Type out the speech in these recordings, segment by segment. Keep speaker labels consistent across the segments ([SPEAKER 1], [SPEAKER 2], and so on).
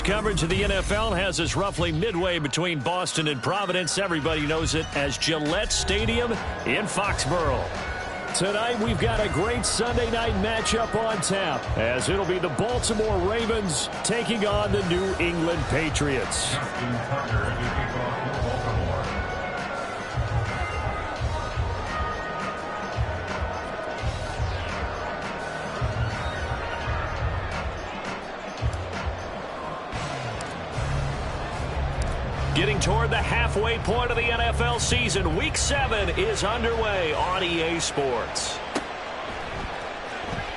[SPEAKER 1] coverage of the NFL has us roughly midway between Boston and Providence. Everybody knows it as Gillette Stadium in Foxborough. Tonight, we've got a great Sunday night matchup on tap, as it'll be the Baltimore Ravens taking on the New England Patriots. Getting toward the halfway point of the NFL season, Week 7 is underway on EA Sports.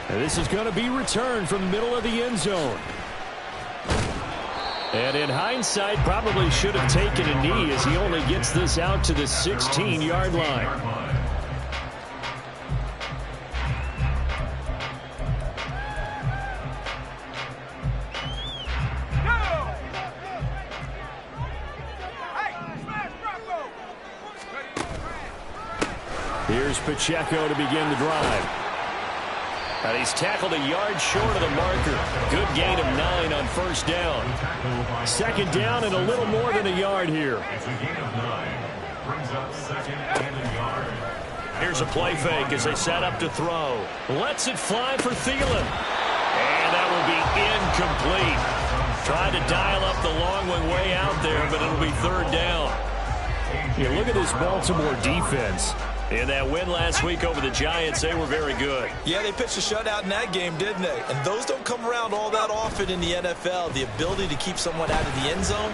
[SPEAKER 1] And this is going to be returned from the middle of the end zone. And in hindsight, probably should have taken a knee as he only gets this out to the 16-yard line. Here's Pacheco to begin the drive. And he's tackled a yard short of the marker. Good gain of 9 on first down. Second down and a little more than a yard here. Here's a play fake as they set up to throw. Lets it fly for Thielen. And that will be incomplete. Tried to dial up the long one way out there, but it'll be third down. Yeah, look at this Baltimore defense. In that win last week over the Giants, they were very good.
[SPEAKER 2] Yeah, they pitched a shutout in that game, didn't they? And those don't come around all that often in the NFL. The ability to keep someone out of the end zone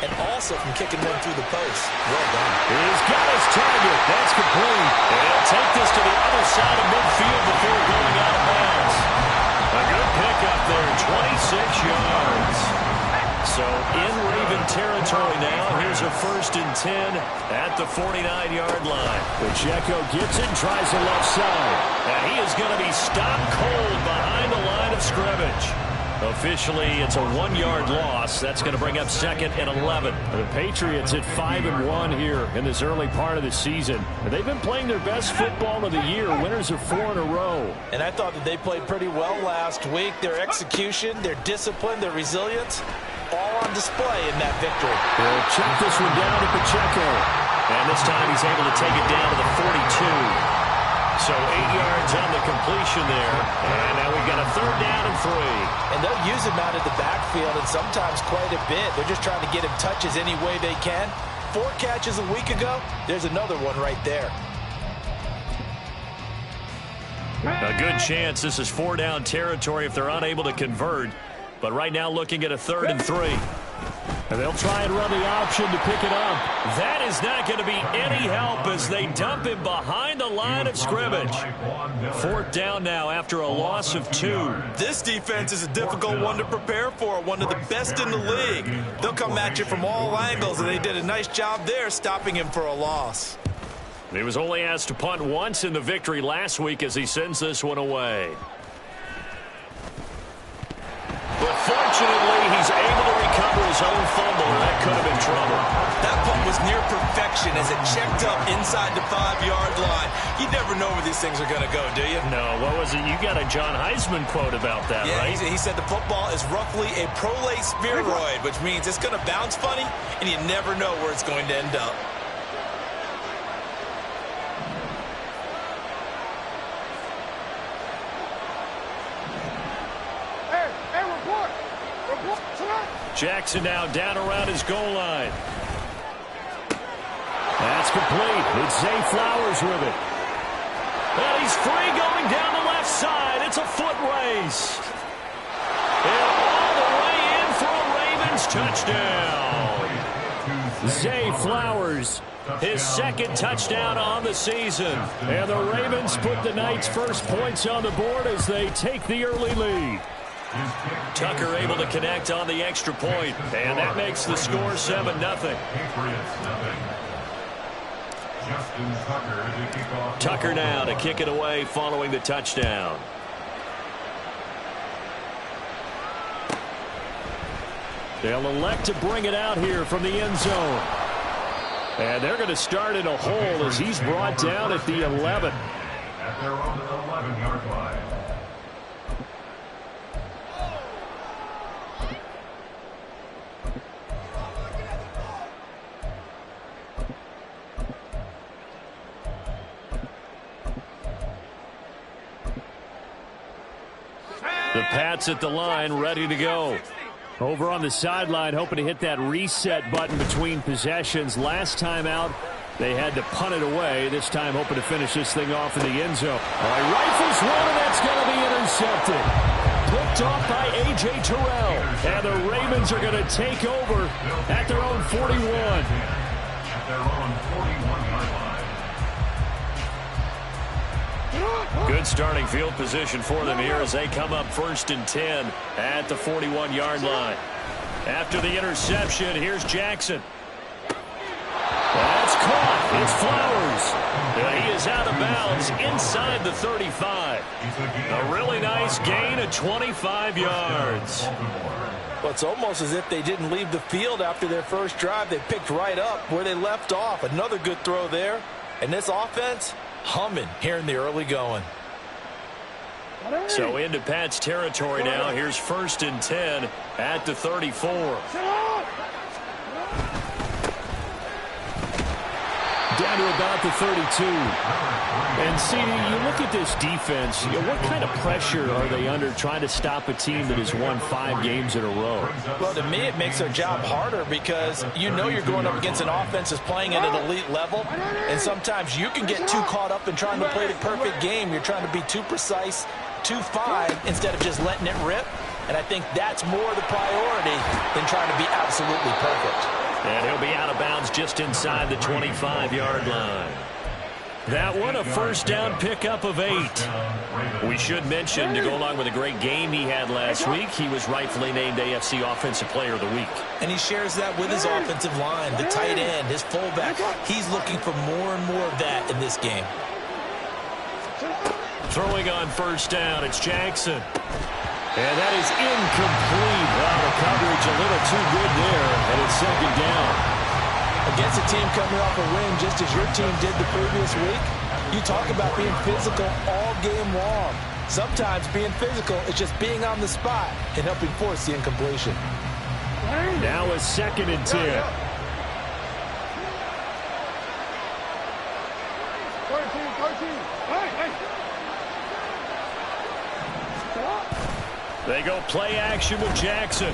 [SPEAKER 2] and also from kicking one through the post. Well done.
[SPEAKER 1] He's got his target. That's complete. And he'll take this to the other side of midfield before going out of bounds. A good pickup there, 26 yards. So in Raven territory now. Here's a 1st and 10 at the 49-yard line. Pacheco gets it and tries the left side. And he is going to be stopped cold behind the line of scrimmage. Officially, it's a 1-yard loss. That's going to bring up 2nd and 11. The Patriots at 5-1 here in this early part of the season. They've been playing their best football of the year. Winners of 4 in a row.
[SPEAKER 2] And I thought that they played pretty well last week. Their execution, their discipline, their resilience, all on display in that victory.
[SPEAKER 1] They'll check this one down to Pacheco. And this time he's able to take it down to the 42. So 8 yards on the completion there. And now we've got a 3rd down and 3.
[SPEAKER 2] And they'll use him out of the backfield and sometimes quite a bit. They're just trying to get him touches any way they can. 4 catches a week ago. There's another one right there.
[SPEAKER 1] A good chance this is 4-down territory if they're unable to convert. But right now looking at a 3rd and 3. And they'll try and run the option to pick it up. That is not going to be any help as they dump him behind the line of scrimmage. 4th down now after a loss of 2.
[SPEAKER 2] This defense is a difficult one to prepare for, one of the best in the league. They'll come at you from all angles, and they did a nice job there stopping him for a loss.
[SPEAKER 1] He was only asked to punt once in the victory last week as he sends this one away. But fortunately, he's able to recover his own fumble, and that could have been trouble.
[SPEAKER 2] That punt was near perfection as it checked up inside the 5-yard line. You never know where these things are going to go, do you?
[SPEAKER 1] No, what was it? You got a John Heisman quote about that, right?
[SPEAKER 2] Yeah, he said the football is roughly a prolate spheroid, which means it's going to bounce funny, and you never know where it's going to end up.
[SPEAKER 1] Jackson now down around his goal line. That's complete. It's Zay Flowers with it. And he's free going down the left side. It's a foot race. And all the way in for a Ravens touchdown. Zay Flowers, his 2nd touchdown on the season. And the Ravens put the night's first points on the board as they take the early lead. Tucker able to connect on the extra point, and that makes the score 7-0. Tucker now to kick it away following the touchdown. They'll elect to bring it out here from the end zone. And they're going to start in a hole as he's brought down at the 11. At their own 11-yard line. The Pats at the line, ready to go.
[SPEAKER 3] Over on the sideline, hoping to hit that reset button between possessions. Last time out, they had to punt it away. This time, hoping to finish this thing off in the end zone. All right, rifles one, and that's going to be intercepted. Picked off by A.J. Terrell. And the Ravens are going to take over at their own 41.
[SPEAKER 1] Good starting field position for them here as they come up 1st and 10 at the 41-yard line. After the interception, here's Jackson. That's caught. It's Flowers. He is out of bounds inside the 35. A really nice gain of 25 yards.
[SPEAKER 2] Well, it's almost as if they didn't leave the field after their first drive. They picked right up where they left off. Another good throw there. And this offense, humming here in the early going.
[SPEAKER 1] So into Pat's territory now. Here's 1st and 10 at the 34.
[SPEAKER 3] Down to about the 32. And, CD, you look at this defense, what kind of pressure are they under trying to stop a team that has won 5 games in a row?
[SPEAKER 2] Well, to me, it makes their job harder because you know you're going up against an offense that's playing at an elite level, and sometimes you can get too caught up in trying to play the perfect game. You're trying to be too precise, too fine, instead of just letting it rip, and I think that's more the priority than trying to be absolutely perfect.
[SPEAKER 1] And he'll be out of bounds just inside the 25-yard line. That one, a first down pickup of 8. We should mention, to go along with a great game he had last week, he was rightfully named AFC Offensive Player of the Week.
[SPEAKER 2] And he shares that with his offensive line, the tight end, his fullback. He's looking for more and more of that in this game.
[SPEAKER 1] Throwing on first down, it's Jackson. And that is incomplete. Wow, the coverage a little too good there, and it's 2nd down.
[SPEAKER 2] Against a team coming off a win, just as your team did the previous week, you talk about being physical all game long. Sometimes being physical is just being on the spot and helping force the incompletion.
[SPEAKER 3] Now a 2nd and 10.
[SPEAKER 1] They go play action with Jackson.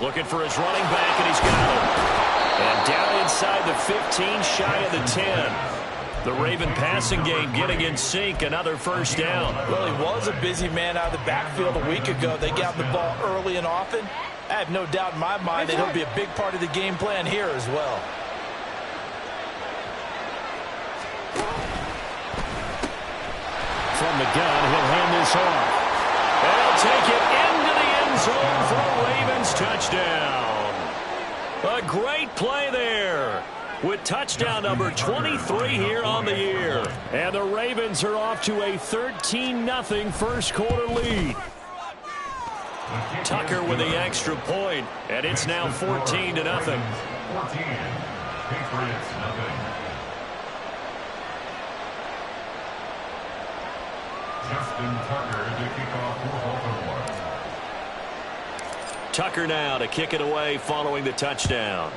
[SPEAKER 1] Looking for his running back, and he's got him. And down inside the 15, shy of the 10. The Raven passing game getting in sync, another first down.
[SPEAKER 2] Well, he was a busy man out of the backfield a week ago. They got the ball early and often. I have no doubt in my mind that he'll be a big part of the game plan here as well.
[SPEAKER 3] From the gun, he'll hand this off.
[SPEAKER 1] They'll take it into the end zone for a Ravens touchdown. A great play there with touchdown number 23 here on the year.
[SPEAKER 3] And the Ravens are off to a 13-0 first quarter lead.
[SPEAKER 1] Tucker with the extra point, and it's now 14-0. 14. Patriots, nothing. Justin Tucker to kick off for Baltimore. Tucker now to kick it away following the touchdown.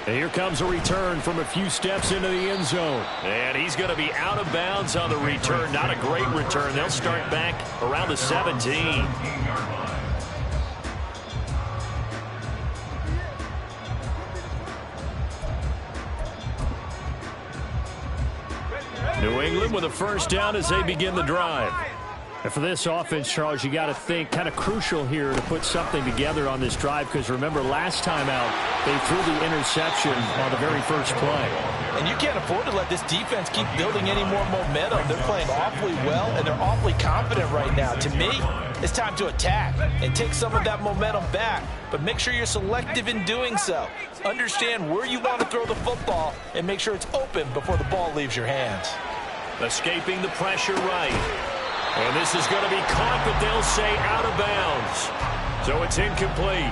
[SPEAKER 3] And here comes a return from a few steps into the end zone.
[SPEAKER 1] And he's going to be out of bounds on the return. Not a great return. They'll start back around the 17. New England with a first down as they begin the drive.
[SPEAKER 3] And for this offense, Charles, you got to think kind of crucial here to put something together on this drive, because remember last time out they threw the interception on the very first play.
[SPEAKER 2] And you can't afford to let this defense keep building any more momentum. They're playing awfully well, and they're awfully confident right now. To me, it's time to attack and take some of that momentum back, but make sure you're selective in doing so. Understand where you want to throw the football and make sure it's open before the ball leaves your hands.
[SPEAKER 1] Escaping the pressure right. And this is going to be caught, but they'll say out of bounds. So it's incomplete.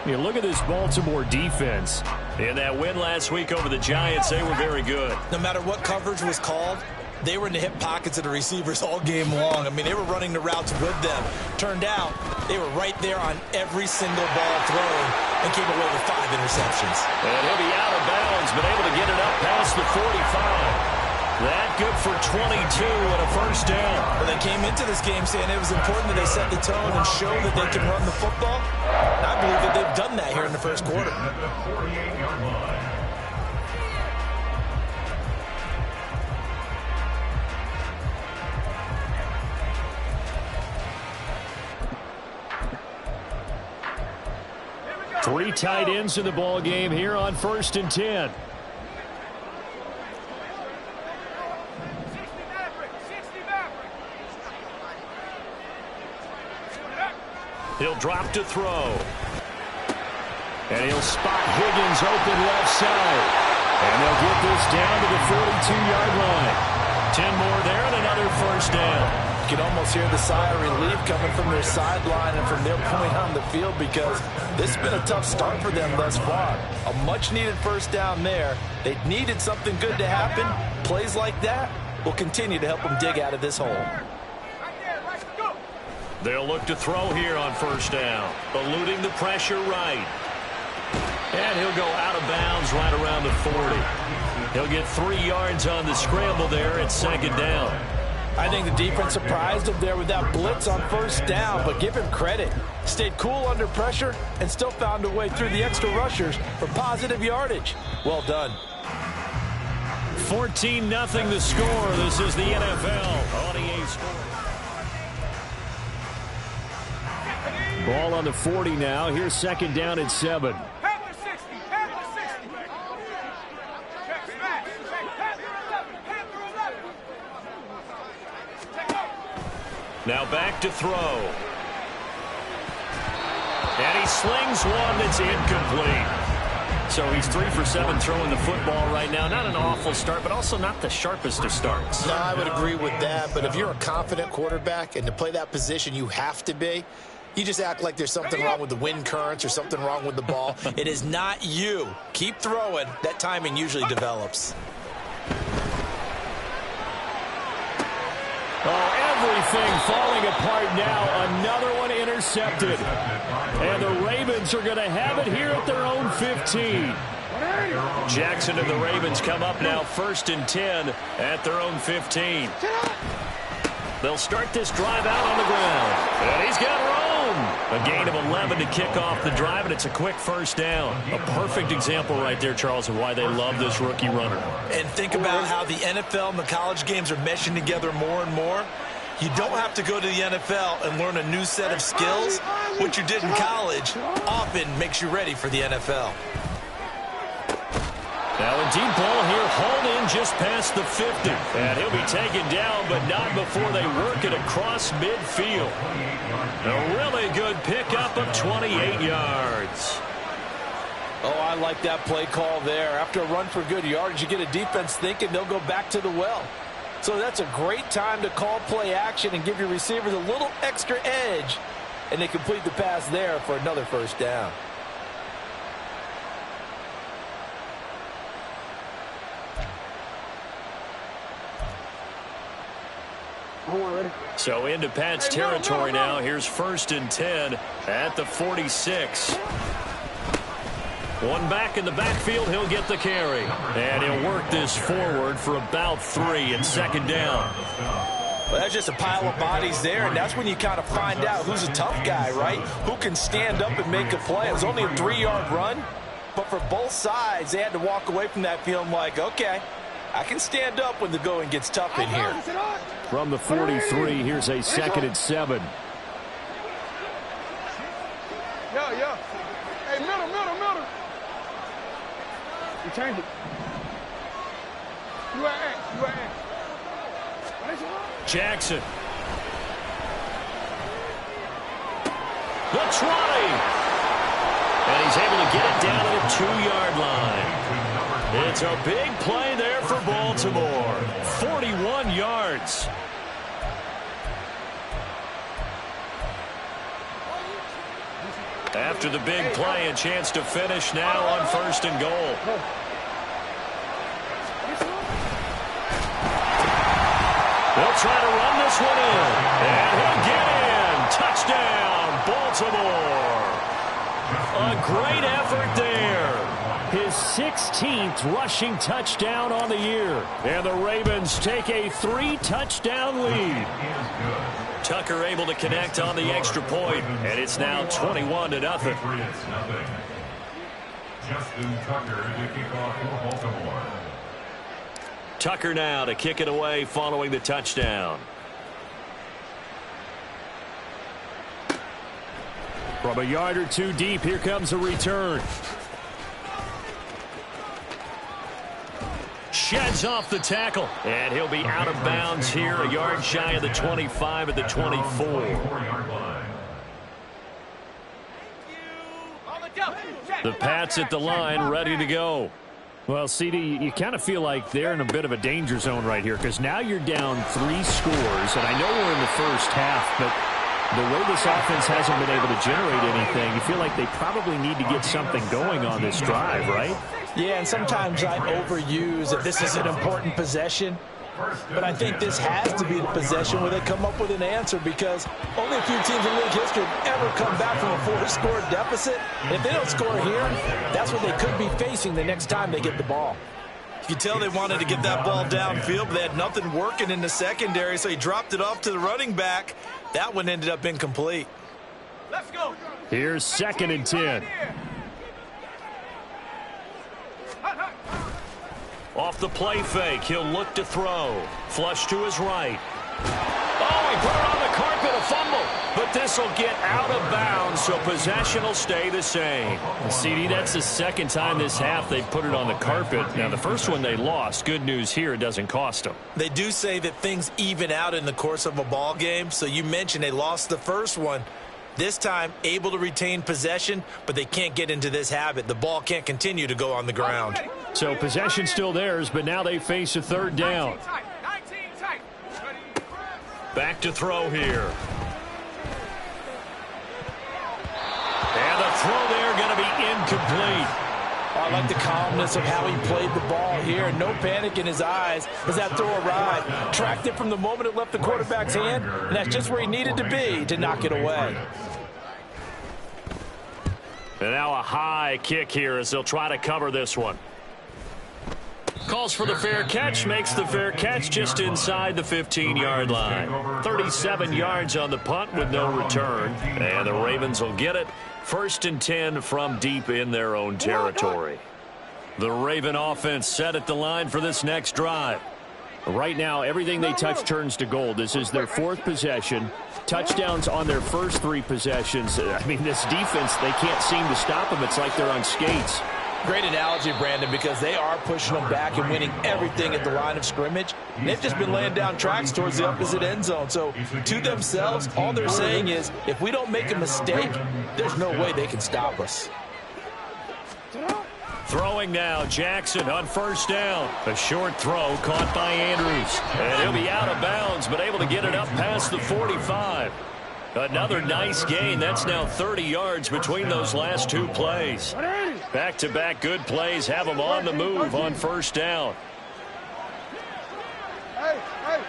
[SPEAKER 3] You look at this Baltimore defense.
[SPEAKER 1] In that win last week over the Giants, they were very good.
[SPEAKER 2] No matter what coverage was called, they were in the hip pockets of the receivers all game long. I mean, they were running the routes with them. Turned out, they were right there on every single ball thrown and came away with 5 interceptions.
[SPEAKER 1] And he'll be out of bounds, but able to get it up past the 45. That good for 22 and a first down.
[SPEAKER 2] Well, they came into this game saying it was important that they set the tone and show that they can run the football. And I believe that they've done that here in the first quarter.
[SPEAKER 3] Three tight ends in the ball game here on 1st and 10.
[SPEAKER 1] He'll drop to throw.
[SPEAKER 3] And he'll spot Higgins open left side. And they'll get this down to the 42-yard line.
[SPEAKER 1] 10 more there and another first down.
[SPEAKER 2] You can almost hear the sigh of relief coming from their sideline and from their point on the field because this has been a tough start for them thus far. A much-needed first down there. They needed something good to happen. Plays like that will continue to help them dig out of this hole.
[SPEAKER 1] They'll look to throw here on first down. Eluding the pressure right. And he'll go out of bounds right around the 40. He'll get 3 yards on the scramble there at second down.
[SPEAKER 2] I think the defense surprised him there with that blitz on first down, but give him credit. Stayed cool under pressure and still found a way through the extra rushers for positive yardage. Well done.
[SPEAKER 1] 14-0 the score. This is the NFL on EA Sports.
[SPEAKER 3] Ball on the 40 now. Here's second down at 7.
[SPEAKER 1] Now back to throw. And he slings one that's incomplete. So he's 3 for 7 throwing the football right now. Not an awful start, but also not the sharpest of starts.
[SPEAKER 2] No, I would agree with that. But if you're a confident quarterback and to play that position you have to be, you just act like there's something wrong with the wind currents or something wrong with the ball. It is not you. Keep throwing. That timing usually develops.
[SPEAKER 3] Oh, everything falling apart now. Another one intercepted. And the Ravens are going to have it here at their own 15.
[SPEAKER 1] Jackson and the Ravens come up now 1st and 10 at their own 15. They'll start this drive out on the ground. And he's got room. A gain of 11 to kick off the drive, and it's a quick first down. A perfect example right there, Charles, of why they love this rookie runner.
[SPEAKER 2] And think about how the NFL and the college games are meshing together more and more. You don't have to go to the NFL and learn a new set of skills. What you did in college often makes you ready for the NFL.
[SPEAKER 1] Now a deep ball here, hauled in just past the 50. And he'll be taken down, but not before they work it across midfield. A really good pickup of 28 yards.
[SPEAKER 2] Oh, I like that play call there. After a run for good yardage, you get a defense thinking they'll go back to the well. So that's a great time to call play action and give your receivers a little extra edge. And they complete the pass there for another first down.
[SPEAKER 1] So into Pat's territory now. Here's 1st and 10 at the 46. One back in the backfield. He'll get the carry. And he'll work this forward for about 3 and second down.
[SPEAKER 2] Well, that's just a pile of bodies there, and that's when you kind of find out who's a tough guy, right? Who can stand up and make a play. It was only a 3-yard run, but for both sides, they had to walk away from that feeling like, okay, I can stand up when the going gets tough in here.
[SPEAKER 3] From the 43, here's a 2nd and 7.
[SPEAKER 4] Yeah. Hey, middle. You change it. You at.
[SPEAKER 1] Jackson. The try. And he's able to get it down to the 2-yard line. It's a big play there for Baltimore. 41 yards. After the big play, a chance to finish now on 1st and goal. They'll try to run this one in. And he'll get in. Touchdown, Baltimore. A great effort there.
[SPEAKER 3] his 16th rushing touchdown on the year. And the Ravens take a 3-touchdown lead.
[SPEAKER 1] Tucker able to connect on the extra point, and it's now 21-0.
[SPEAKER 5] Justin Tucker to kick off for Baltimore.
[SPEAKER 1] Tucker now to kick it away following the touchdown.
[SPEAKER 3] From a yard or two deep, here comes a return.
[SPEAKER 1] Sheds off the tackle, and he'll be out of bounds here, a yard shy of the 25 at the 24. The Pats at the line, ready to go.
[SPEAKER 3] Well, CD, you kind of feel like they're in a bit of a danger zone right here because now you're down 3 scores, and I know we're in the first half, but the way this offense hasn't been able to generate anything, you feel like they probably need to get something going on this drive, right?
[SPEAKER 2] Yeah, and sometimes I overuse that this is an important possession. But I think this has to be the possession where they come up with an answer because only a few teams in league history have ever come back from a 4-score deficit. And if they don't score here, that's what they could be facing the next time they get the ball.
[SPEAKER 6] You can tell they wanted to get that ball downfield, but they had nothing working in the secondary, so he dropped it off to the running back. That one ended up incomplete.
[SPEAKER 4] Let's go.
[SPEAKER 3] Here's 2nd and 10.
[SPEAKER 1] Off the play fake, he'll look to throw. Flush to his right. Oh, he put it on the carpet, a fumble. But this will get out of bounds, so possession will stay the same.
[SPEAKER 3] CD, that's the second time this half they put it on the carpet. Now, the first one they lost. Good news here, it doesn't cost them.
[SPEAKER 6] They do say that things even out in the course of a ball game, so you mentioned they lost the first one. This time, able to retain possession, but they can't get into this habit. The ball can't continue to go on the ground.
[SPEAKER 3] So possession still theirs, but now they face a 3rd down.
[SPEAKER 1] Back to throw here. And the throw there going to be incomplete.
[SPEAKER 2] I like the calmness of how he played the ball here. No panic in his eyes as that throw arrived. Tracked it from the moment it left the quarterback's hand, and that's just where he needed to be to knock it away.
[SPEAKER 1] And now a high kick here as they'll try to cover this one. Calls for the fair catch, makes the fair catch just inside the 15-yard line. 37 yards on the punt with no return. And the Ravens will get it. 1st and 10 from deep in their own territory. The Raven offense set at the line for this next drive.
[SPEAKER 3] Right now, everything they touch turns to gold. This is their 4th possession. Touchdowns on their first 3 possessions. I mean, this defense, they can't seem to stop them. It's like they're on skates.
[SPEAKER 2] Great analogy, Brandon, because they are pushing them back and winning everything at the line of scrimmage. And they've just been laying down tracks towards the opposite end zone. So to themselves, all they're saying is, if we don't make a mistake, there's no way they can stop us.
[SPEAKER 1] Throwing now, Jackson on 1st down. A short throw caught by Andrews. And he'll be out of bounds, but able to get it up past the 45. Another nice gain. That's now 30 yards between those last 2 plays. Back-to-back good plays have them on the move on 1st down.
[SPEAKER 4] Hey, hey.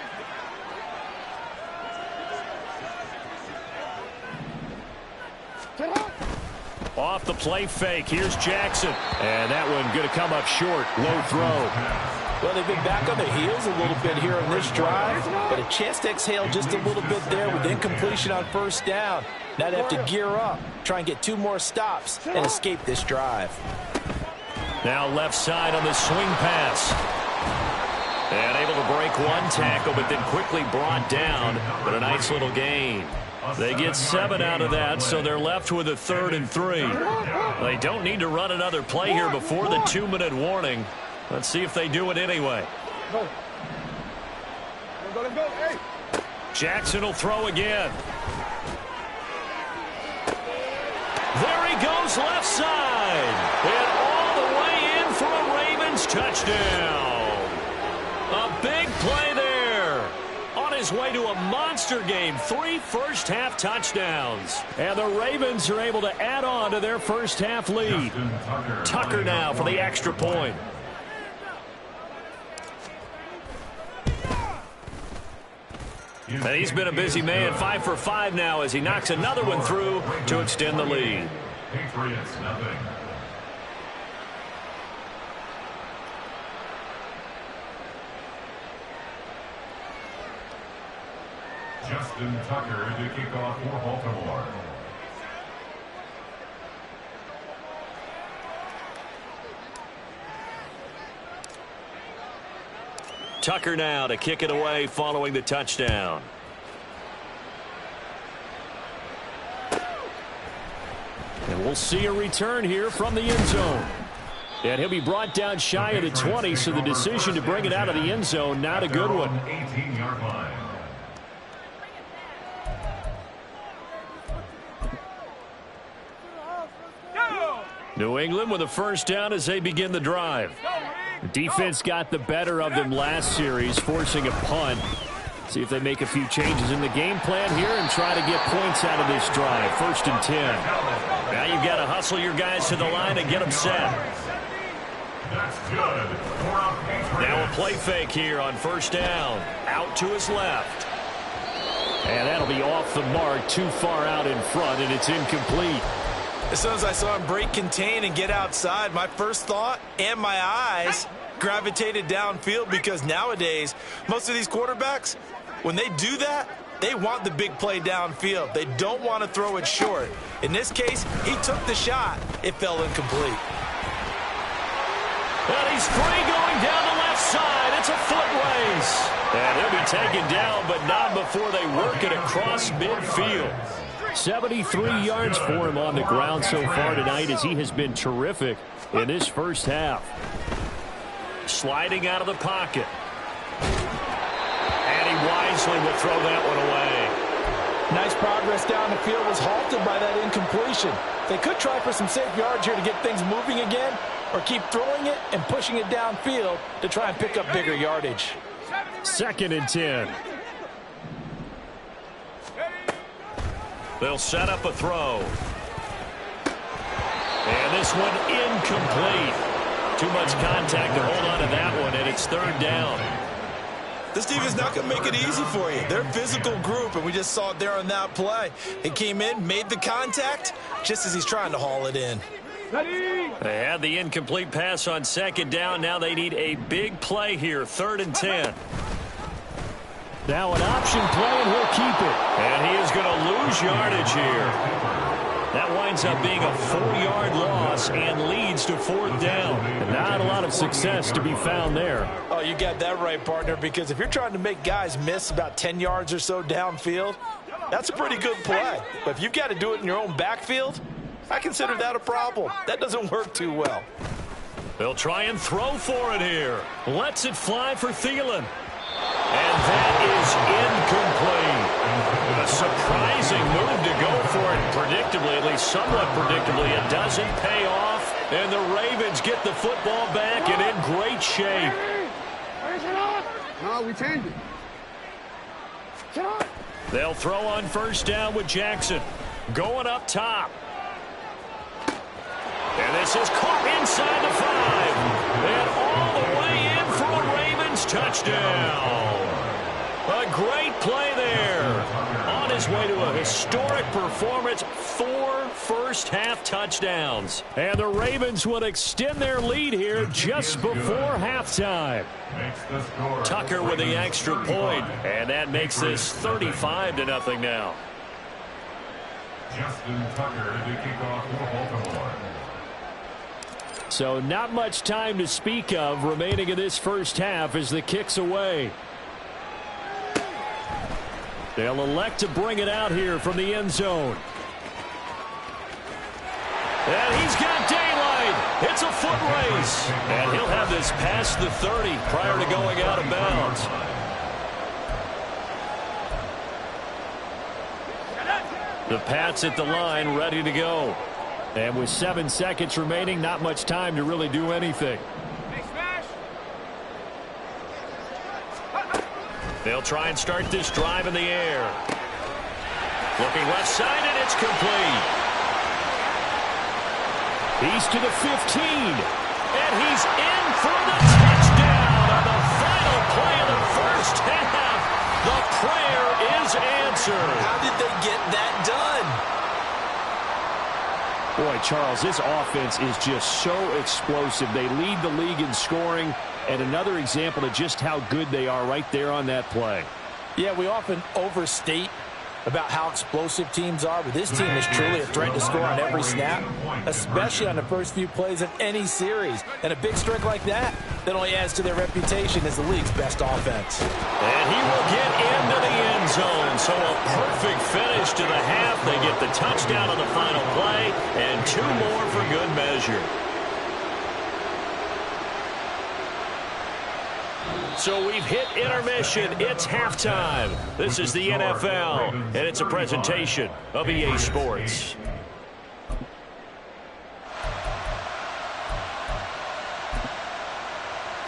[SPEAKER 1] Off the play fake, here's Jackson. And that one going to come up short. Low throw.
[SPEAKER 2] Well, they've been back on their heels a little bit here in this drive, but a chance to exhale just a little bit there with incompletion on 1st down. Now they have to gear up, try and get 2 more stops, and escape this drive.
[SPEAKER 1] Now left side on the swing pass. And able to break 1 tackle, but then quickly brought down. But a nice little gain. They get 7 out of that, so they're left with a 3rd and 3. They don't need to run another play here before the 2-minute warning. Let's see if they do it anyway.
[SPEAKER 4] Let's go. Hey.
[SPEAKER 1] Jackson will throw again. There he goes left side. And all the way in for a Ravens touchdown. A big play there. On his way to a monster game. 3 first-half touchdowns. And the Ravens are able to add on to their first-half lead. Tucker now for the extra point. And he's been a busy man, 5 for 5 now as he knocks another one through to extend the lead.
[SPEAKER 5] Justin Tucker to kick off for Baltimore.
[SPEAKER 3] Tucker now to kick it away following the touchdown. And we'll see a return here from the end zone. And he'll be brought down shy of the 20, so the decision to bring it out of the end zone, not a good one.
[SPEAKER 5] 18-yard line.
[SPEAKER 3] New England with a first down as they begin the drive. The defense got the better of them last series, forcing a punt. See if they make a few changes in the game plan here and try to get points out of this drive. 1st and 10. Now you've got to hustle your guys to the line and get them set.
[SPEAKER 5] That's good.
[SPEAKER 3] Now a play fake here on 1st down. Out to his left. And that'll be off the mark, too far out in front, and it's incomplete.
[SPEAKER 6] As soon as I saw him break contain and get outside, my first thought and my eyes gravitated downfield, because nowadays, most of these quarterbacks, when they do that, they want the big play downfield. They don't want to throw it short. In this case, he took the shot. It fell incomplete.
[SPEAKER 3] And he's free going down the left side. It's a foot race. And he'll be taken down, but not before they work it across midfield. 73 yards for him on the ground so far tonight, as he has been terrific in this first half. Sliding out of the pocket. And he wisely will throw that one away.
[SPEAKER 2] Nice progress down the field, was halted by that incompletion. They could try for some safe yards here to get things moving again, or keep throwing it and pushing it downfield to try and pick up bigger yardage.
[SPEAKER 3] 2nd and 10. They'll set up a throw. And this one incomplete. Too much contact to hold on to that one, and it's 3rd down.
[SPEAKER 6] This team is not going to make it easy for you. They're a physical group, and we just saw it there on that play. He came in, made the contact, just as he's trying to haul it in.
[SPEAKER 3] They had the incomplete pass on 2nd down. Now they need a big play here, 3rd and 10. Now an option play, and he'll keep it. And he is going to lose yardage here. That winds up being a 4-yard loss and leads to 4th down. And not a lot of success to be found there.
[SPEAKER 2] Oh, you got that right, partner, because if you're trying to make guys miss about 10 yards or so downfield, that's a pretty good play. But if you've got to do it in your own backfield, I consider that a problem. That doesn't work too well.
[SPEAKER 3] They'll try and throw for it here. Lets it fly for Thielen. And that is incomplete. A surprising move to go for it. Predictably, at least somewhat predictably, it doesn't pay off. And the Ravens get the football back and in great shape.
[SPEAKER 4] No, we changed it.
[SPEAKER 3] They'll throw on 1st down with Jackson. Going up top. And this is caught inside the 5. And all the way in for a Ravens touchdown. A great play there. On his way to a historic performance, 4 first-half touchdowns. And the Ravens will extend their lead here just before halftime. Tucker with the extra point, and that makes this 35-0 now.
[SPEAKER 5] Justin Tucker to kick off for Baltimore.
[SPEAKER 3] So not much time to speak of remaining in this first half as the kick's away. They'll elect to bring it out here from the end zone. And he's got daylight. It's a foot race. And he'll have this past the 30 prior to going out of bounds. The Pats at the line, ready to go. And with 7 seconds remaining, not much time to really do anything. They'll try and start this drive in the air. Looking left side, and it's complete. He's to the 15. And he's in for the touchdown on the final play of the first half. The prayer is answered.
[SPEAKER 6] How did they get that done?
[SPEAKER 3] Boy, Charles, this offense is just so explosive. They lead the league in scoring, and another example of just how good they are right there on that play.
[SPEAKER 2] Yeah, we often overstate about how explosive teams are, but this team is truly a threat to score on every snap, especially on the first few plays of any series. And a big strike like that only adds to their reputation as the league's best offense.
[SPEAKER 3] And he will get into the end zone. So a perfect finish to the half. They get the touchdown on the final play, and 2 more for good measure. So we've hit intermission. It's halftime. This is the NFL, and it's a presentation of EA Sports.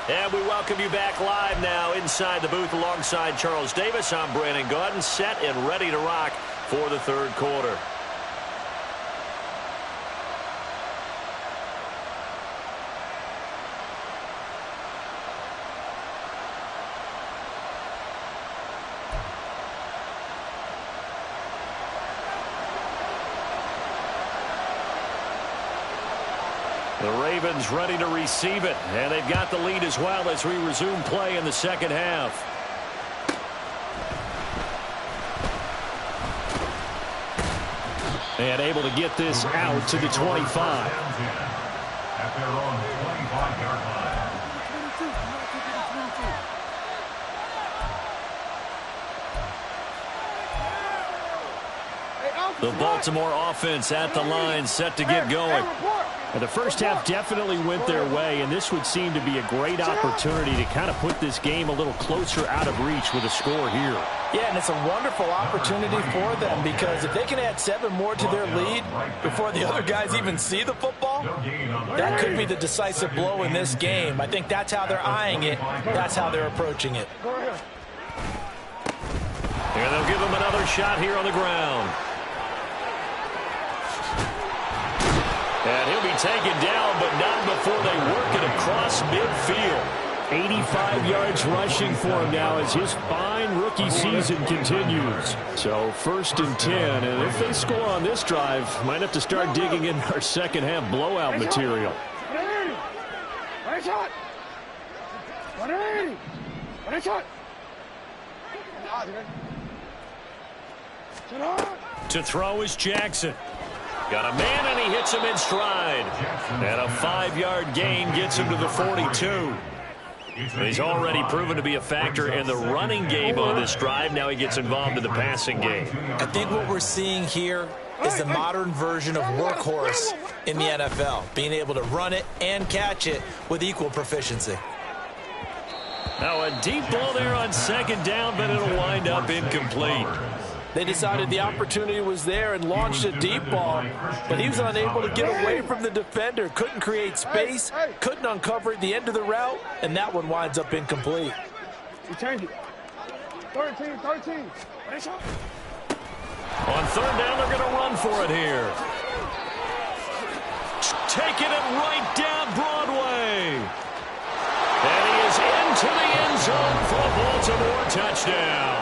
[SPEAKER 3] And we welcome you back live now inside the booth alongside Charles Davis. I'm Brandon Gaudin, set and ready to rock for the third quarter. The Ravens ready to receive it, and they've got the lead as well as we resume play in the second half. And able to get this out to the 25.
[SPEAKER 5] At their own 25-yard line.
[SPEAKER 3] The Baltimore offense at the line, set to get going. And the first half definitely went their way, and this would seem to be a great opportunity to kind of put this game a little closer out of reach with a score here.
[SPEAKER 2] Yeah, and it's a wonderful opportunity for them, because if they can add 7 more to their lead before the other guys even see the football, that could be the decisive blow in this game. I think that's how they're eyeing it. That's how they're approaching it.
[SPEAKER 3] And they'll give him another shot here on the ground. And he'll be taken down, but not before they work it across midfield. 85 yards rushing for him now as his fine rookie season continues. So 1st and 10, and if they score on this drive, might have to start digging in our second half blowout material. To throw is Jackson. Got a man, and he hits him in stride. And a 5-yard gain gets him to the 42. He's already proven to be a factor in the running game on this drive. Now he gets involved in the passing game.
[SPEAKER 2] I think what we're seeing here is the modern version of workhorse in the NFL, being able to run it and catch it with equal proficiency.
[SPEAKER 3] Now a deep ball there on 2nd down, but it'll wind up incomplete.
[SPEAKER 2] They decided the opportunity was there and launched a deep ball, but he was unable to get away from the defender, couldn't create space, couldn't uncover at the end of the route, and that one winds up incomplete.
[SPEAKER 4] We change it. 13.
[SPEAKER 3] On 3rd down, they're going to run for it here. Taking it right down Broadway. And he is into the end zone for a Baltimore touchdown.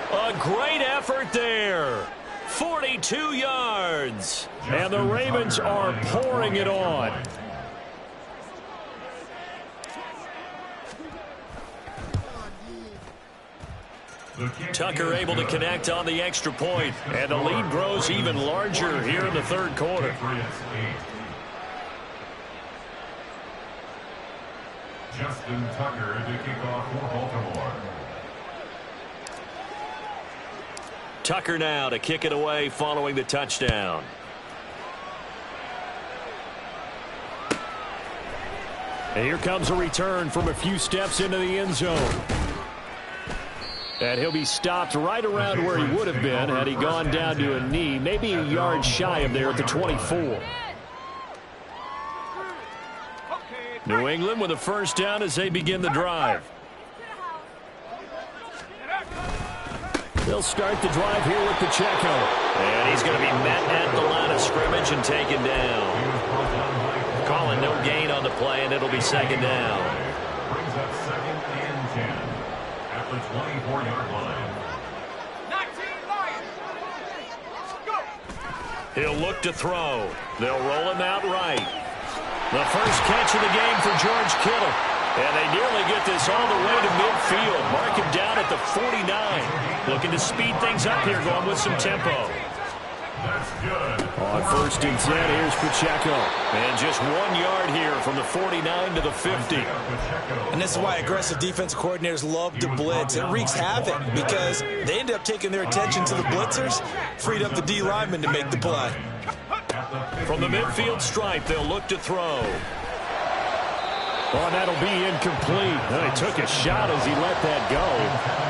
[SPEAKER 3] A great effort there. 42 yards. And the Ravens are pouring it on. Tucker able to connect on the extra point, and the lead grows even larger here in the 3rd quarter.
[SPEAKER 5] Justin Tucker to kick off for Baltimore.
[SPEAKER 3] Tucker now to kick it away following the touchdown. And here comes a return from a few steps into the end zone. And he'll be stopped right around where he would have been had he gone down to a knee, maybe a yard shy of there at the 24. New England with a 1st down as they begin the drive. They'll start the drive here with Pacheco. And he's going to be met at the line of scrimmage and taken down. Calling no gain on the play, and it'll be 2nd down.
[SPEAKER 5] Brings up 2nd and 10 at the 24-yard line.
[SPEAKER 3] He'll look to throw. They'll roll him out right. The first catch of the game for George Kittle. And they nearly get this all the way to midfield. Mark him down at the 49. Looking to speed things up here, going with some tempo.
[SPEAKER 5] That's good.
[SPEAKER 3] On 1st and 10, here's Pacheco. And just 1 yard here from the 49 to the 50.
[SPEAKER 6] And this is why aggressive defensive coordinators love to blitz. It wreaks havoc because they end up taking their attention to the blitzers, freed up the D lineman to make the play.
[SPEAKER 3] From the midfield stripe, they'll look to throw. Oh, that'll be incomplete. He took a shot as he let that go.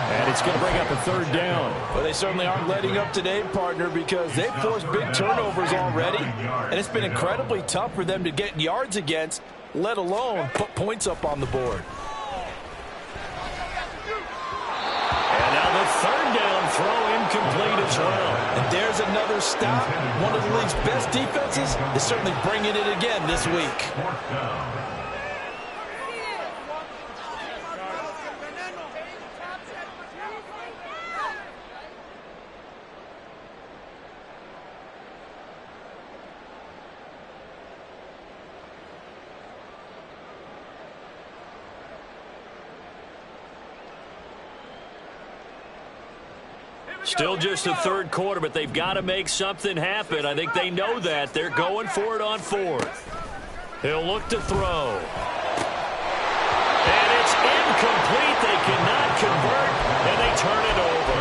[SPEAKER 3] And it's going to bring up a 3rd down.
[SPEAKER 2] Well, they certainly aren't letting up today, partner, because they've forced big turnovers already. And it's been incredibly tough for them to get yards against, let alone put points up on the board.
[SPEAKER 3] And now the 3rd down throw incomplete as well.
[SPEAKER 2] And there's another stop. One of the league's best defenses is certainly bringing it again this week.
[SPEAKER 3] Still just the 3rd quarter, but they've got to make something happen. I think they know that. They're going for it on 4th. He'll look to throw. And it's incomplete. They cannot convert, and they turn it over.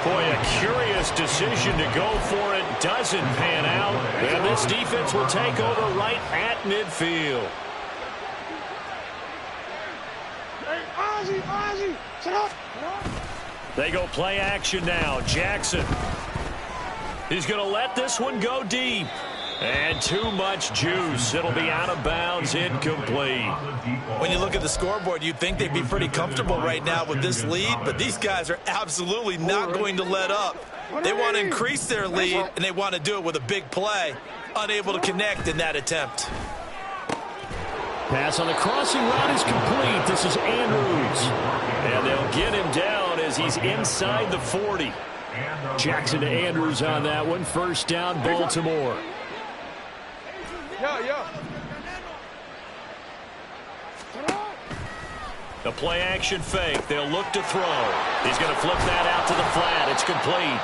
[SPEAKER 3] Boy, a curious decision to go for it. Doesn't pan out. And this defense will take over right at midfield.
[SPEAKER 4] Hey, Ozzie, shut up.
[SPEAKER 3] They go play action now. Jackson. He's going to let this one go deep. And too much juice. It'll be out of bounds, incomplete.
[SPEAKER 6] When you look at the scoreboard, you'd think they'd be pretty comfortable right now with this lead, but these guys are absolutely not going to let up. They want to increase their lead, and they want to do it with a big play. Unable to connect in that attempt.
[SPEAKER 3] Pass on the crossing route is complete. This is Andrews. And they'll get him down as he's inside the 40. Jackson to Andrews on that one. 1st down, Baltimore.
[SPEAKER 4] Yeah.
[SPEAKER 3] The play action fake. They'll look to throw. He's going to flip that out to the flat. It's complete.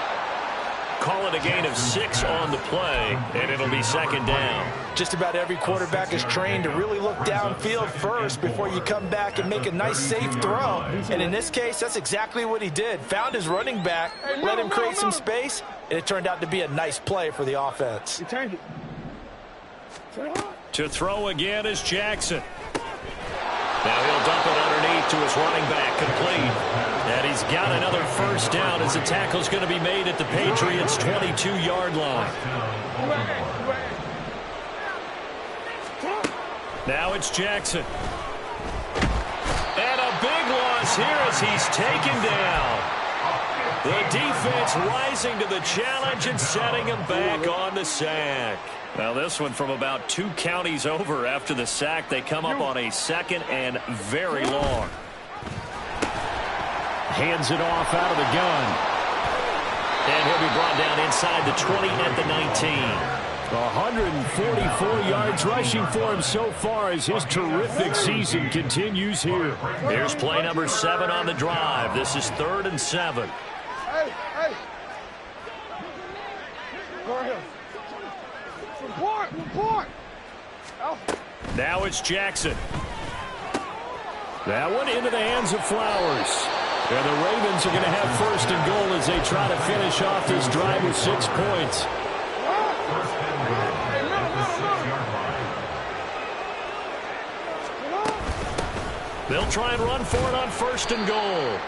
[SPEAKER 3] Call it a gain of 6 on the play, and it'll be 2nd down.
[SPEAKER 2] Just about every quarterback is trained to really look downfield first before you come back and make a nice, safe throw. And in this case, that's exactly what he did. Found his running back, let him create some space, and it turned out to be a nice play for the offense.
[SPEAKER 4] You change it.
[SPEAKER 3] To throw again is Jackson. Now he'll dump it underneath to his running back, complete. And he's got another 1st down as the tackle's going to be made at the Patriots' 22-yard line. Now it's Jackson. And a big loss here as he's taken down. The defense rising to the challenge and setting him back on the sack. Now this one from about 2 counties over after the sack. They come up on a 2nd and very long. Hands it off out of the gun. And he'll be brought down inside the 20 at the 19. 144 yards rushing for him so far as his terrific season continues here. Here's play number 7 on the drive. This is 3rd and 7.
[SPEAKER 4] Hey. Go ahead. Report.
[SPEAKER 3] Now it's Jackson. That one into the hands of Flowers. And the Ravens are going to have 1st and goal as they try to finish off this drive with 6 points. They'll try and run for it on 1st and goal.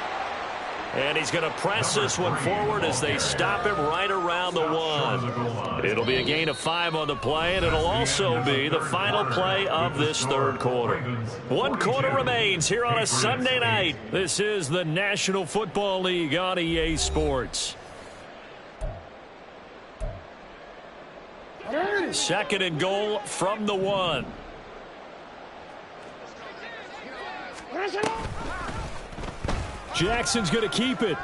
[SPEAKER 3] And he's going to press this one forward as they stop him right around the 1. It'll be a gain of 5 on the play, and it'll also be the final play of this 3rd quarter. 1 quarter remains here on a Sunday night. This is the National Football League on EA Sports. 2nd and goal from the 1. Jackson's going to keep it.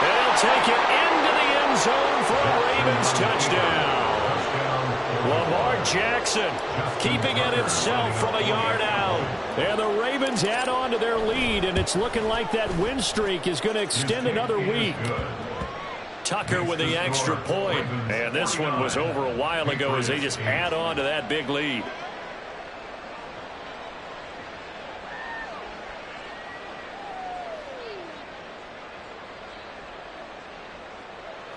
[SPEAKER 3] They'll take it into the end zone for a Ravens touchdown. Lamar Jackson keeping it himself from a yard out. And the Ravens add on to their lead, and it's looking like that win streak is going to extend another week. Tucker with the extra point. And this one was over a while ago as they just add on to that big lead.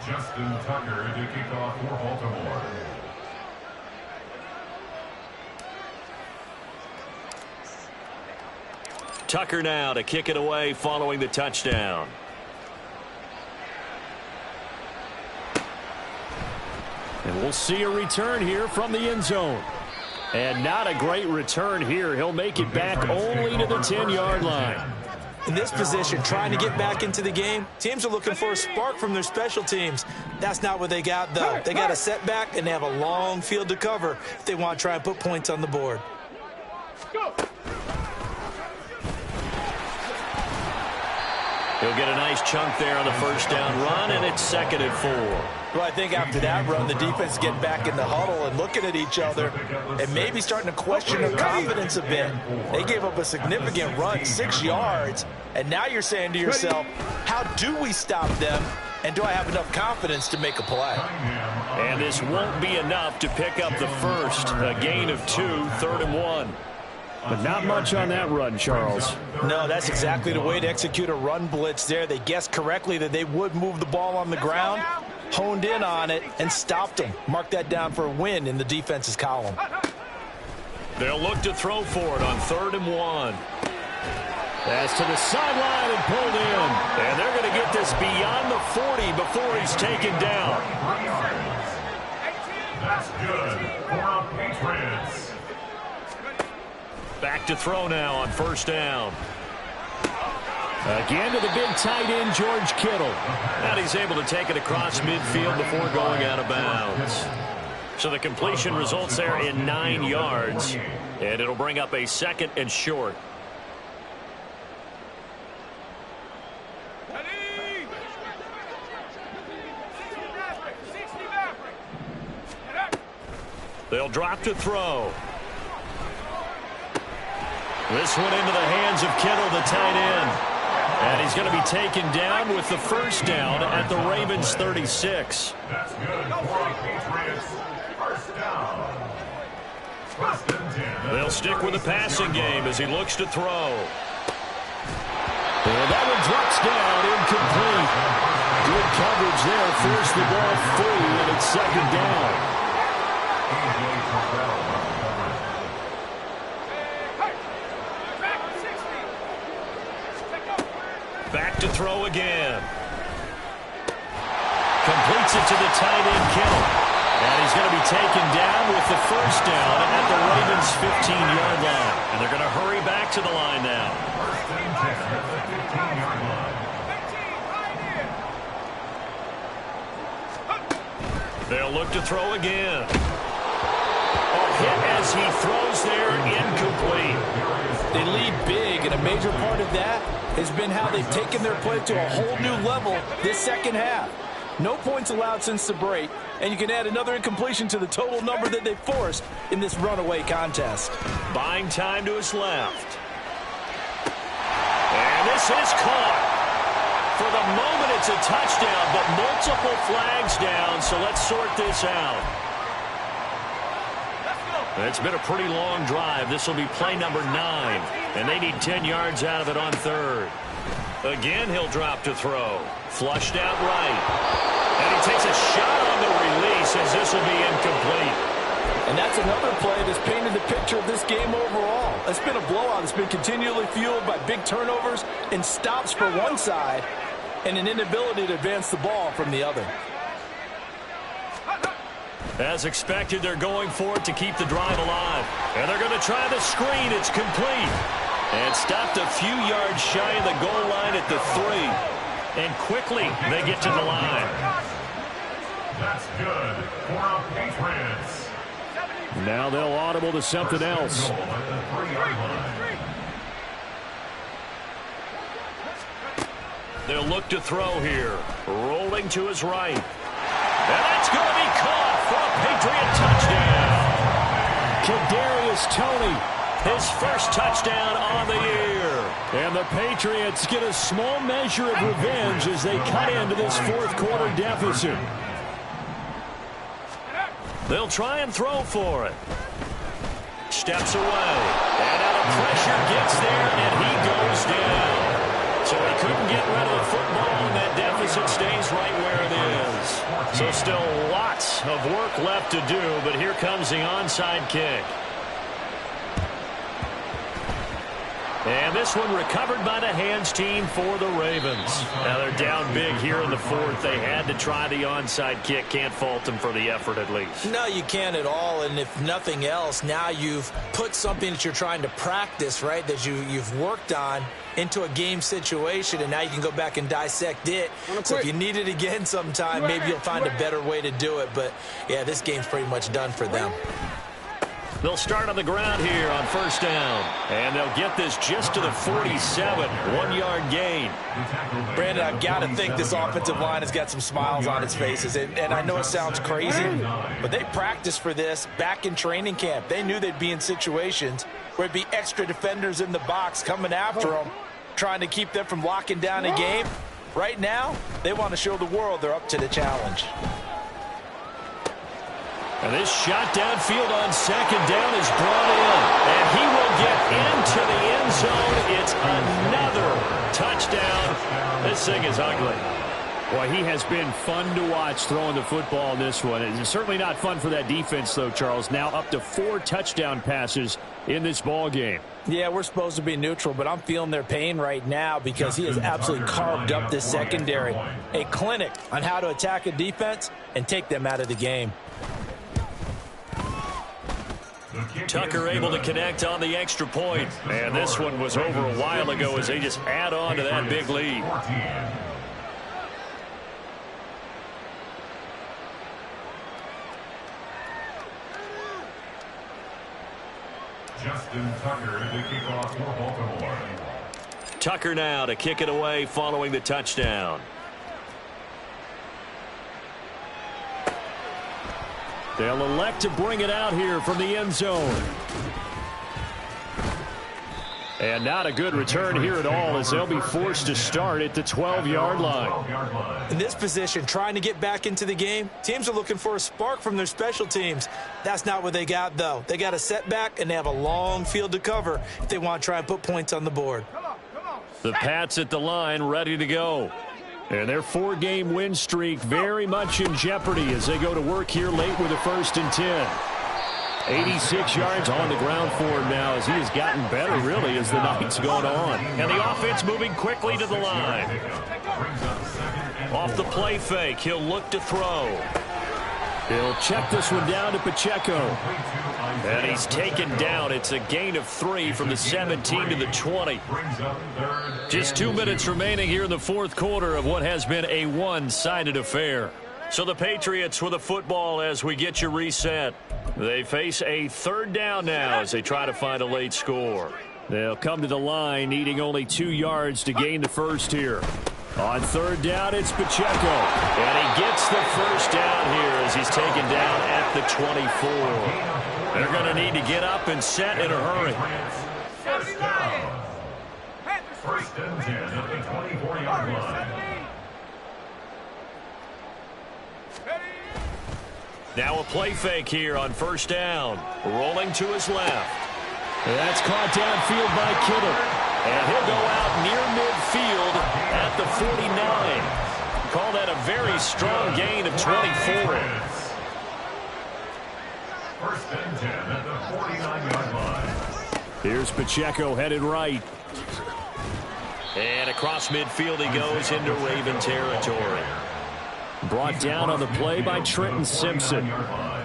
[SPEAKER 5] Justin Tucker to kick off for Baltimore.
[SPEAKER 3] Tucker now to kick it away following the touchdown. And we'll see a return here from the end zone. And not a great return here. He'll make it back only to the 10-yard line.
[SPEAKER 2] In this position, trying to get back into the game, teams are looking for a spark from their special teams. That's not what they got, though. They got a setback, and they have a long field to cover if they want to try and put points on the board.
[SPEAKER 4] Go.
[SPEAKER 3] He'll get a nice chunk there on the first down run, and it's 2nd and 4.
[SPEAKER 2] Well, I think after that run, the defense is getting back in the huddle and looking at each other and maybe starting to question their confidence a bit. They gave up a significant run, 6 yards, and now you're saying to yourself, how do we stop them, and do I have enough confidence to make a play?
[SPEAKER 3] And this won't be enough to pick up the first. A gain of 2, 3rd and 1. But not much on that run, Charles.
[SPEAKER 2] No, that's exactly the way to execute a run blitz there. They guessed correctly that they would move the ball on the ground, honed in on it, and stopped them. Mark that down for a win in the defense's column.
[SPEAKER 3] They'll look to throw for it on 3rd and 1. Pass to the sideline and pulled in. And they're going to get this beyond the 40 before he's taken down.
[SPEAKER 5] That's good for the Patriots.
[SPEAKER 3] Back to throw now on 1st down. Again to the big tight end, George Kittle. And he's able to take it across midfield before going out of bounds. So the completion results there in 9 yards. And it'll bring up a 2nd and short. They'll drop to throw. This one into the hands of Kittle, the tight end. And he's going to be taken down with the first down at the Ravens' 36.
[SPEAKER 5] That's good for the Patriots. First down. 1st and 10.
[SPEAKER 3] They'll stick with the passing game as he looks to throw. And that one drops down, incomplete. Good coverage there, forced the ball free, and it's 2nd down. Back to throw again. Completes it to the tight end, Kittle. And he's going to be taken down with the first down at the Ravens' 15-yard line. And they're going to hurry back to the line now.
[SPEAKER 5] 1st and 10 at the 15-yard line.
[SPEAKER 3] They'll look to throw again. A hit as he throws there, incomplete.
[SPEAKER 2] They lead big, and a major part of that has been how they've taken their play to a whole new level this second half. No points allowed since the break, and you can add another incompletion to the total number that they forced in this runaway contest.
[SPEAKER 3] Buying time to his left. And this is caught. For the moment, it's a touchdown, but multiple flags down, so let's sort this out. It's been a pretty long drive. This will be play number 9, and they need 10 yards out of it on 3rd. Again, he'll drop to throw. Flushed out right. And he takes a shot on the release as this will be incomplete.
[SPEAKER 2] And that's another play that's painted the picture of this game overall. It's been a blowout. It's been continually fueled by big turnovers and stops for one side and an inability to advance the ball from the other.
[SPEAKER 3] As expected, they're going for it to keep the drive alive. And they're going to try the screen. It's complete. And stopped a few yards shy of the goal line at the 3. And quickly, they get to the line.
[SPEAKER 5] That's good for the Patriots.
[SPEAKER 3] Now they'll audible to something else.
[SPEAKER 5] Goal at the 3-yard line.
[SPEAKER 3] They'll look to throw here. Rolling to his right. And that's going to be caught for a Patriot touchdown. Kadarius Toney.
[SPEAKER 1] His first touchdown on the year.
[SPEAKER 3] And the Patriots get a small measure of revenge as they cut into this fourth quarter deficit.
[SPEAKER 1] They'll try and throw for it. Steps away. And now the pressure gets there, and he goes down. So he couldn't get rid of the football, and that deficit stays right where it is. So still lots of work left to do, but here comes the onside kick. And this one recovered by the hands team for the Ravens. Now they're down big here in the fourth. They had to try the onside kick. Can't fault them for the effort at least.
[SPEAKER 6] No, you can't at all. And if nothing else, now you've put something that you're trying to practice, right, that you've worked on into a game situation, and now you can go back and dissect it. So if you need it again sometime, maybe you'll find a better way to do it. But, yeah, this game's pretty much done for them.
[SPEAKER 1] They'll start on the ground here on first down. And they'll get this just to the 47. 1-yard gain.
[SPEAKER 6] Brandon, I've got to think this offensive line has got some smiles on its faces. And I know it sounds crazy, but they practiced for this back in training camp. They knew they'd be in situations where there'd be extra defenders in the box coming after them, trying to keep them from locking down a game. Right now, they want to show the world they're up to the challenge.
[SPEAKER 1] And this shot downfield on second down is brought in. And he will get into the end zone. It's another touchdown. This thing is ugly.
[SPEAKER 3] Boy, he has been fun to watch throwing the football in this one. It's certainly not fun for that defense, though, Charles. Now up to 4 touchdown passes in this ball game.
[SPEAKER 6] Yeah, we're supposed to be neutral, but I'm feeling their pain right now because he has absolutely carved up this secondary. A clinic on how to attack a defense and take them out of the game.
[SPEAKER 1] Tucker able to connect on the extra point. And this one was over a while ago as they just add on to that big lead.
[SPEAKER 5] Justin Tucker to kick off for Baltimore.
[SPEAKER 1] Tucker now to kick it away following the touchdown.
[SPEAKER 3] They'll elect to bring it out here from the end zone. And not a good return here at all as they'll be forced to start at the 12-yard line.
[SPEAKER 6] In this position, trying to get back into the game, teams are looking for a spark from their special teams. That's not what they got, though. They got a setback, and they have a long field to cover if they want to try and put points on the board.
[SPEAKER 3] The Pats at the line, ready to go. And their 4-game win streak very much in jeopardy as they go to work here late with a 1st and 10. 86 yards on the ground for him now as he has gotten better, really, as the night's gone on.
[SPEAKER 1] And the offense moving quickly to the line. Off the play fake, he'll look to throw.
[SPEAKER 3] He'll check this one down to Pacheco.
[SPEAKER 1] And he's taken down. It's a gain of 3 from the 17 to the 20. Just 2 minutes remaining here in the fourth quarter of what has been a one-sided affair. So the Patriots with the football as we get you reset. They face a 3rd down now as they try to find a late score.
[SPEAKER 3] They'll come to the line needing only 2 yards to gain the first here. On 3rd down, it's Pacheco.
[SPEAKER 1] And he gets the first down here as he's taken down at the 24. They're going to need to get up and set in a hurry.
[SPEAKER 5] First down. 1st and 10 at the 24-yard line.
[SPEAKER 1] Now a play fake here on 1st down. Rolling to his left.
[SPEAKER 3] That's caught downfield by Kittle.
[SPEAKER 1] And he'll go out near midfield at the 49. Call that a very strong gain of 24.
[SPEAKER 5] 1st and 10 at the 49-yard line.
[SPEAKER 3] Here's Pacheco headed right.
[SPEAKER 1] And across midfield he goes into Raven territory.
[SPEAKER 3] Brought down on the play by Trenton Simpson.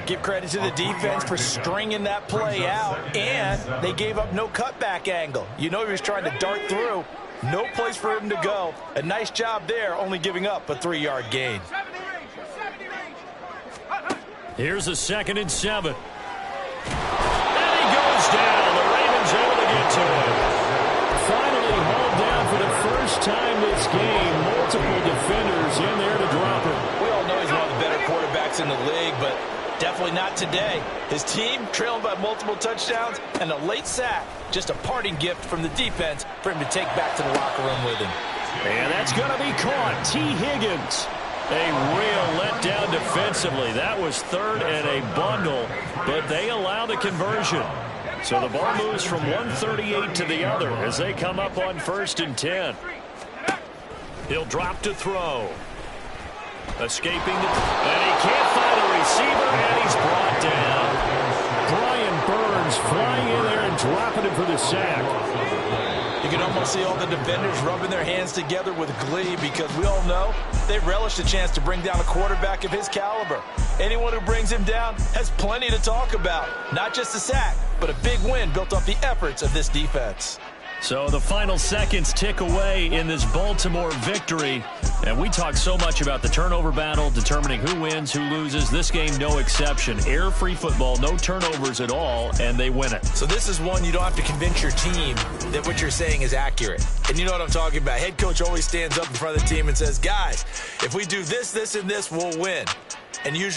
[SPEAKER 6] Give credit to the defense for stringing that play out, and they gave up no cutback angle. You know he was trying to dart through. No place for him to go. A nice job there, only giving up a 3-yard gain.
[SPEAKER 1] Here's a 2nd and 7. And he goes down. The Ravens able to get to him.
[SPEAKER 3] Finally hauled down for the first time this game. Multiple defenders in there to drop him.
[SPEAKER 6] We all know he's one of the better quarterbacks in the league, but
[SPEAKER 2] Definitely not today. His team trailing by multiple touchdowns and a late sack. Just a parting gift from the defense for him to take back to the locker room with him.
[SPEAKER 3] And that's going to be caught. T. Higgins. A real letdown defensively. That was third and a bundle, but they allow the conversion. So the ball moves from 138 to the other as they come up on 1st and 10. He'll drop to throw. Escaping, and he can't find a receiver, and he's brought down. Brian Burns flying in there and dropping him for the sack.
[SPEAKER 2] You can almost see all the defenders rubbing their hands together with glee because we all know they relish the chance to bring down a quarterback of his caliber. Anyone who brings him down has plenty to talk about. Not just a sack, but a big win built off the efforts of this defense.
[SPEAKER 3] So the final seconds tick away in this Baltimore victory. And we talk so much about the turnover battle, determining who wins, who loses. This game, no exception. Air-free football, no turnovers at all, and they win it.
[SPEAKER 2] So this is one you don't have to convince your team that what you're saying is accurate. And you know what I'm talking about. Head coach always stands up in front of the team and says, guys, if we do this, this, and this, we'll win. And usually